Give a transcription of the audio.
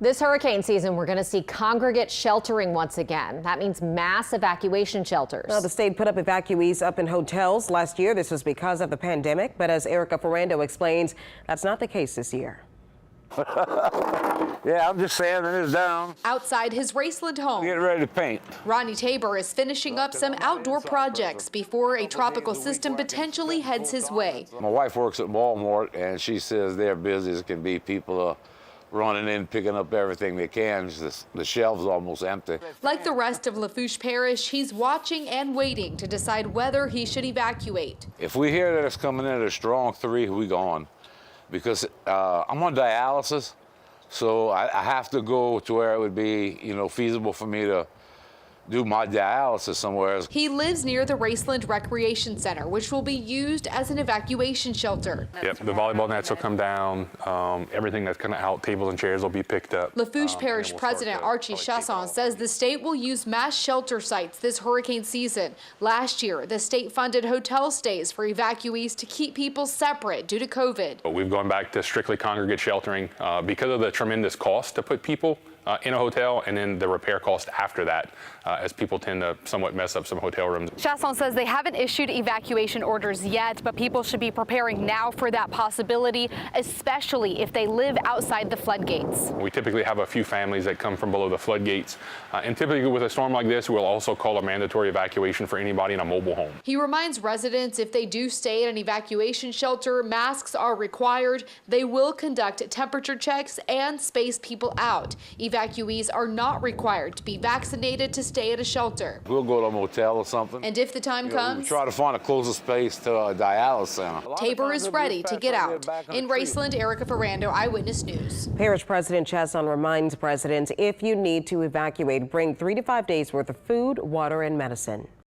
This hurricane season, we're going to see congregate sheltering once again. That means mass evacuation shelters. Well, the state put up evacuees up in hotels last year. This was because of the pandemic. But as Erica Ferrando explains, that's not the case this year. Yeah, I'm just sanding this down. Outside his Raceland home, Get ready to paint. Ronnie Tabor is finishing up some outdoor projects before a tropical system potentially heads his way. My wife works at Walmart, and she says they're busy as can be. People are running in, picking up everything they can. The shelves are almost empty. Like the rest of Lafourche Parish, he's watching and waiting to decide whether he should evacuate. If we hear that it's coming in at a strong 3, we gone. Because I'm on dialysis, so I have to go to where it would be, feasible for me to do my dialysis somewhere. He lives near the Raceland Recreation Center, which will be used as an evacuation shelter. Yep, the volleyball nets will come down. Everything that's kind of out, tables and chairs will be picked up. Lafourche Parish President Archie Chasson says the state will use mass shelter sites this hurricane season. Last year, the state funded hotel stays for evacuees to keep people separate due to COVID. But we've gone back to strictly congregate sheltering because of the tremendous cost to put people in a hotel, and then the repair cost after that, as people tend to somewhat mess up some hotel rooms. Chasson says they haven't issued evacuation orders yet, but people should be preparing now for that possibility, especially if they live outside the floodgates. We typically have a few families that come from below the floodgates, and typically with a storm like this, we'll also call a mandatory evacuation for anybody in a mobile home. He reminds residents if they do stay at an evacuation shelter, masks are required. They will conduct temperature checks and space people out. Evacuees are not required to be vaccinated to stay at a shelter. We'll go to a motel or something. And if the time comes, we'll try to find a closer space to a dialysis center. Tabor is ready to get out. In Raceland, Erica Ferrando, Eyewitness News. Parish President Chasson reminds residents if you need to evacuate, bring 3 to 5 days worth of food, water, and medicine.